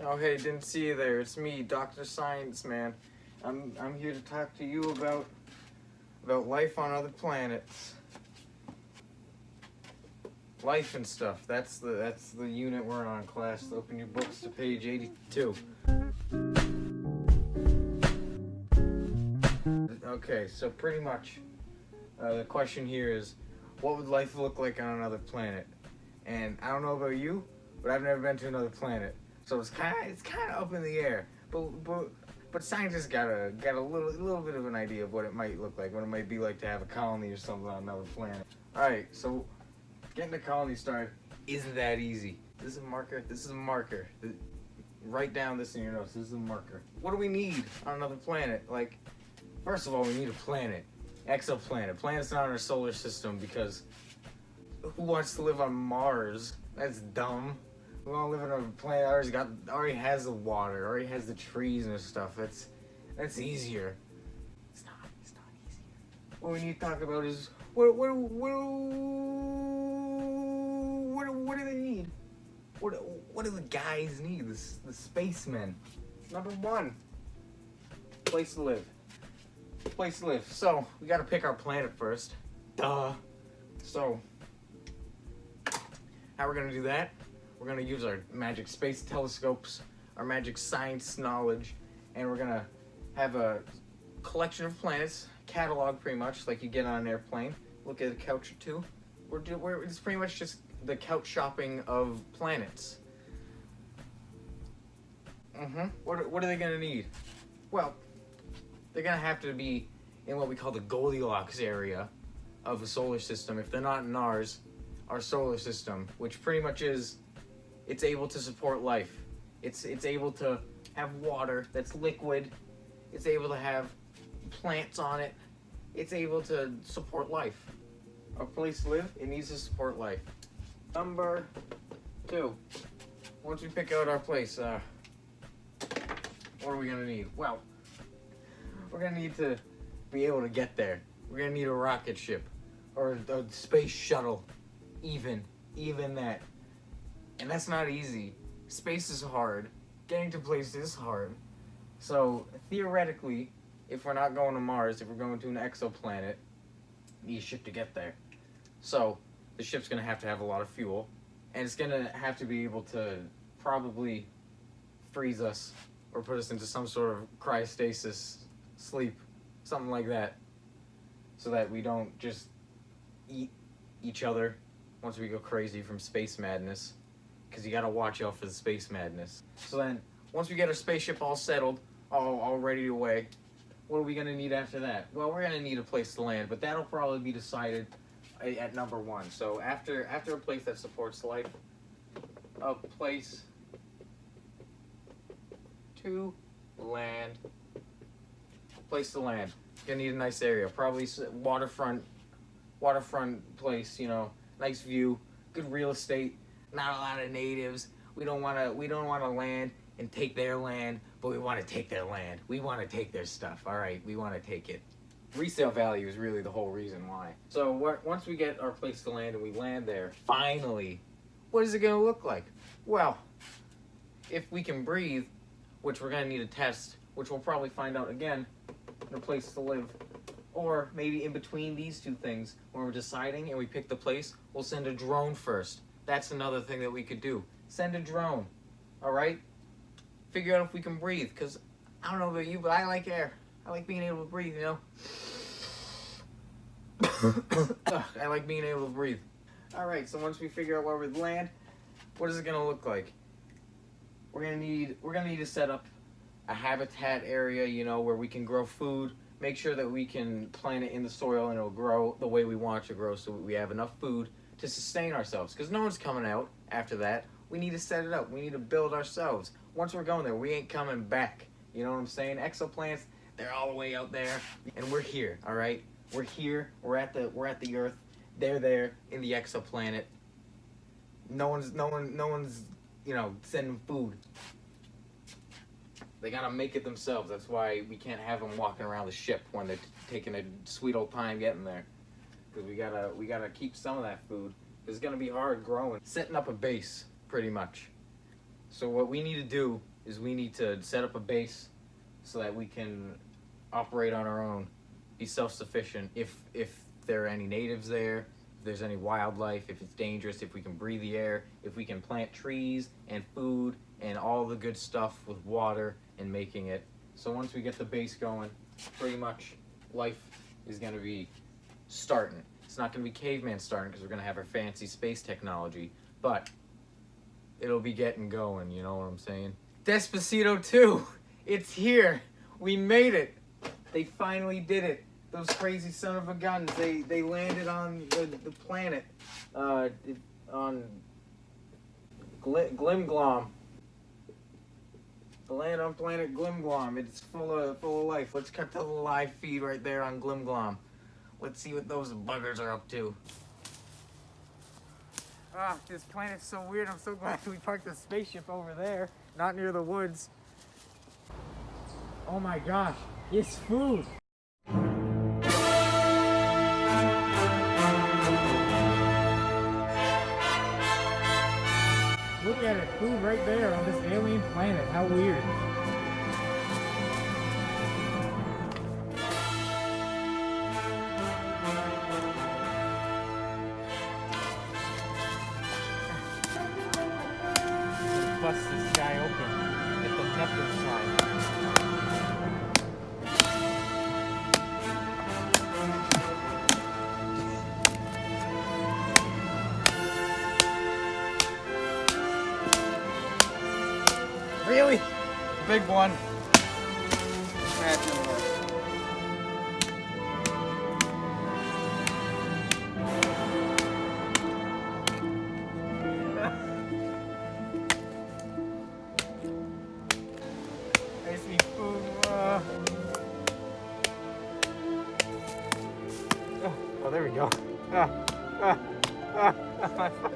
Oh hey, didn't see you there. It's me, Dr. Science Man. I'm here to talk to you about life on other planets. Life and stuff. That's the unit we're on, class. Open your books to page 82. Okay, so pretty much the question here is, what would life look like on another planet? And I don't know about you, but I've never been to another planet, so it's kind of up in the air. But scientists got a little bit of an idea of what it might look like, what it might be like to have a colony or something on another planet. All right, so getting a colony started isn't that easy. This is a marker. This is a marker. Write down this in your notes. This is a marker. What do we need on another planet? Like, first of all, we need a planet, exoplanet. Planet's not in our solar system because who wants to live on Mars? That's dumb. We want to live on a planet that already has the water, already has the trees and stuff. That's easier. It's not easier. What we need to talk about is what do they need? What do the guys need? The spacemen. Number one, place to live. Place to live. So we got to pick our planet first. Duh. So how we're gonna do that? We're gonna use our magic space telescopes, our magic science knowledge, and we're gonna have a collection of planets, catalog pretty much like you get on an airplane. Look at a couch or two. It's pretty much just the couch shopping of planets. What are they gonna need? Well, they're gonna have to be in what we call the Goldilocks area of a solar system. If they're not in our solar system, which pretty much is, it's able to support life. It's able to have water that's liquid. It's able to have plants on it. It's able to support life. A place to live, it needs to support life. Number two, once we pick out our place, what are we gonna need? Well, we're gonna need to be able to get there. We're gonna need a rocket ship or a space shuttle, even that. And that's not easy. Space is hard. Getting to places is hard. So theoretically, if we're not going to Mars, if we're going to an exoplanet, we need a ship to get there. So the ship's gonna have to have a lot of fuel, and it's gonna have to be able to probably freeze us or put us into some sort of cryostasis sleep, something like that, so that we don't just eat each other once we go crazy from space madness, because you gotta watch out for the space madness. So then, once we get our spaceship all settled, all ready to away, what are we gonna need after that? Well, we're gonna need a place to land, but that'll probably be decided at number one. So after a place that supports life, a place to land. Place to land. Gonna need a nice area, probably waterfront place. You know, nice view, good real estate, not a lot of natives. We don't want to land and take their land, but we want to take their land. We want to take their stuff. All right, we want to take it. Resale value is really the whole reason why. So once we get our place to land and we land there, finally, what is it gonna look like? Well, if we can breathe, which we're gonna need a test, which we'll probably find out again in a place to live, or maybe in between these two things, when we're deciding and we pick the place, we'll send a drone first. That's another thing that we could do. Send a drone, all right? Figure out if we can breathe, because I don't know about you, but I like air. I like being able to breathe, you know? I like being able to breathe. All right, so once we figure out where we land, what is it gonna look like? We're gonna need to set up a habitat area, you know, where we can grow food. Make sure that we can plant it in the soil and it'll grow the way we want it to grow, so we have enough food to sustain ourselves. Because no one's coming out after that. We need to set it up. We need to build ourselves. Once we're going there, we ain't coming back. You know what I'm saying? Exoplanets, they're all the way out there, and we're here. All right, we're here. We're at the Earth. They're there in the exoplanet. No one's you know, sending food. They gotta make it themselves. That's why we can't have them walking around the ship when they're taking a sweet old time getting there. Because we gotta keep some of that food. It's gonna be hard growing. Setting up a base, pretty much. So what we need to do is we need to set up a base so that we can operate on our own, be self-sufficient. If there are any natives there, if there's any wildlife, if it's dangerous, if we can breathe the air, if we can plant trees and food and all the good stuff with water and making it. So once we get the base going, pretty much life is going to be starting. It's not going to be caveman starting because we're going to have our fancy space technology, but it'll be getting going, you know what I'm saying? Despacito 2, it's here. We made it. They finally did it. Those crazy son of a guns, they landed on the planet, on Glimglom. The land on planet Glimglom. It's full of life. Let's cut to the live feed right there on Glimglom. Let's see what those buggers are up to. Ah, this planet's so weird. I'm so glad we parked the spaceship over there, not near the woods. Oh my gosh, it's food. Look at it, food right there on this alien planet. How weird. Bust this guy open. Get the Neptune side. Really? Big one. Imagine this. I see food. Oh, there we go. My fucking.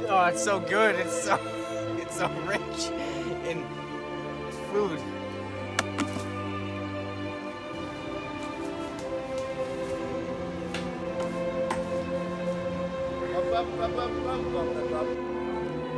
Oh, it's so good. It's so rich in food.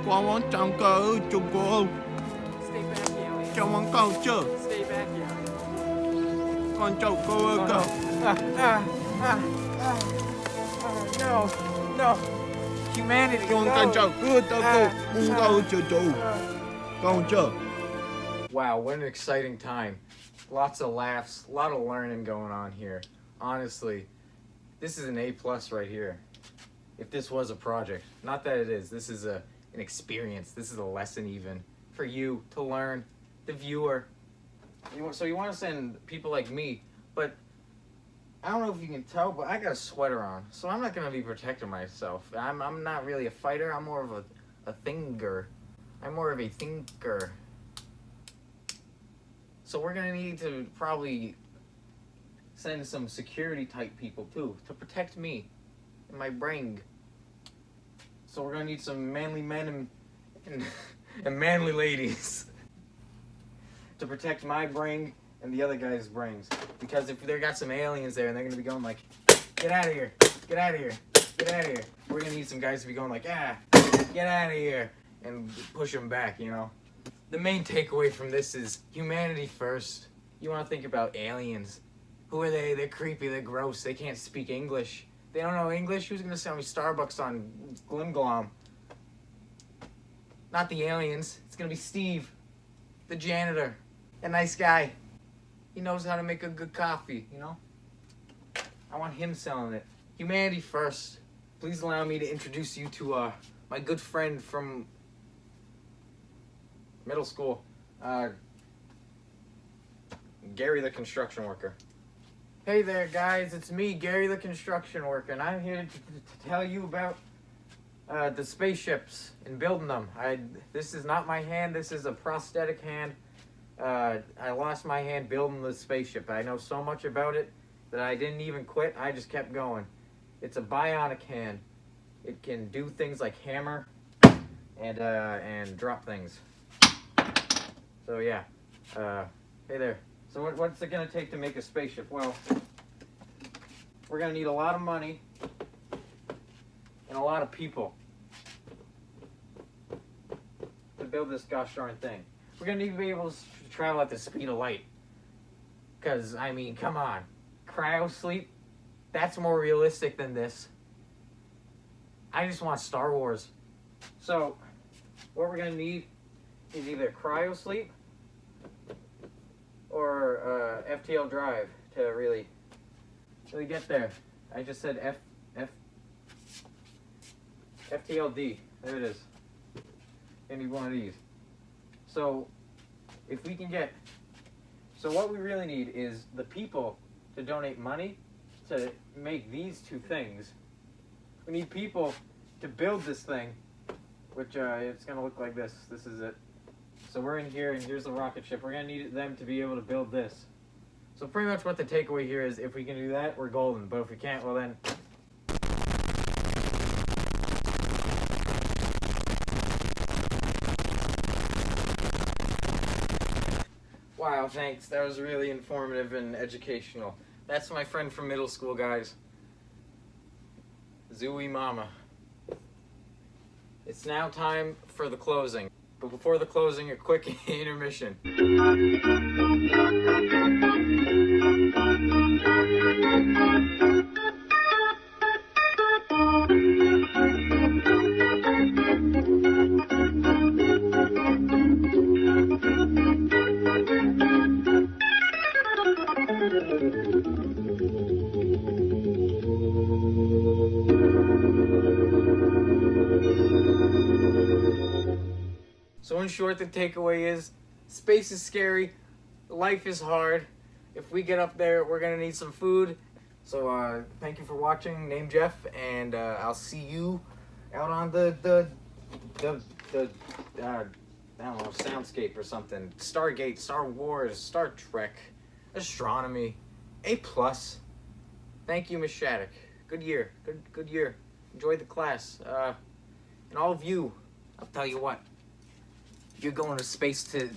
Con muốn trong cơ Trung Quốc. Stay back, alien. Trong muốn con chưa? Stay back, alien. Con châu cơ cơ. No, no. Humanity, Con no. con châu cơ tao cô muốn câu chưa chủ. Con chưa? Wow, what an exciting time. Lots of laughs, a lot of learning going on here. Honestly, this is an A+ right here. If this was a project. Not that it is. This is an experience. This is a lesson even for you to learn, the viewer. So you want to send people like me, but I don't know if you can tell, but I got a sweater on, so I'm not going to be protecting myself. I'm not really a fighter. I'm more of a thinker. I'm more of a thinker. So we're going to need to probably send some security type people too to protect me and my brain. So we're going to need some manly men and manly ladies to protect my brain and the other guy's brains. Because if they got some aliens there and they're gonna be going like, get out of here, get out of here, get out of here. We're gonna need some guys to be going like, get out of here, and push them back, you know? The main takeaway from this is humanity first. You wanna think about aliens. Who are they? They're creepy, they're gross, they can't speak English. They don't know English? Who's gonna sell me Starbucks on Glimglom? Not the aliens, it's gonna be Steve, the janitor. A nice guy. He knows how to make a good coffee, you know? I want him selling it. Humanity first. Please allow me to introduce you to my good friend from middle school, Gary the construction worker. Hey there guys, it's me, Gary the construction worker, and I'm here to tell you about the spaceships and building them. This is not my hand, this is a prosthetic hand. I lost my hand building the spaceship. I know so much about it that I didn't even quit. I just kept going. It's a bionic hand. It can do things like hammer and drop things. So yeah. Hey there. So what's it gonna take to make a spaceship? Well, we're gonna need a lot of money and a lot of people to build this gosh darn thing. We're gonna need to be able to travel at the speed of light. Cause I mean, come on, cryo sleep, that's more realistic than this. I just want Star Wars. So what we're gonna need is either cryo sleep or FTL drive to really get there. I just said FTLD. There it is. I need one of these. So if we can get, so what we really need is the people to donate money to make these two things. We need people to build this thing, which it's gonna look like this. This is it. So we're in here, and here's the rocket ship. We're gonna need them to be able to build this. So pretty much what the takeaway here is, if we can do that, we're golden. But if we can't, well then. Wow, thanks. That was really informative and educational. That's my friend from middle school, guys. Zooey Mama. It's now time for the closing. But before the closing, a quick intermission. So in short, the takeaway is, space is scary, life is hard. If we get up there, we're gonna need some food. So thank you for watching. Name Jeff, and I'll see you out on the I don't know, soundscape or something. Stargate, Star Wars, Star Trek, astronomy, A+. Thank you, Miss Shattuck. Good year, good year. Enjoyed the class. And all of you, I'll tell you what. You're going to space to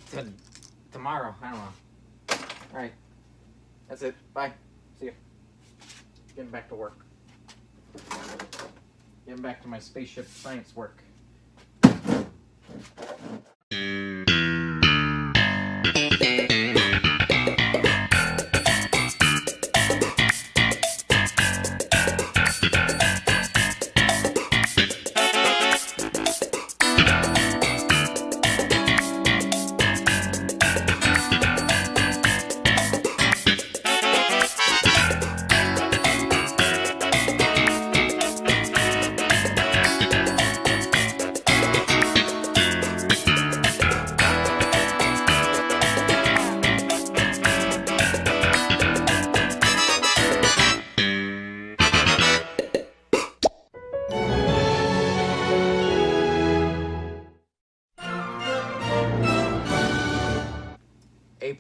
tomorrow. I don't know. All right. That's it. Bye. See you. Getting back to work. Getting back to my spaceship science work. A+.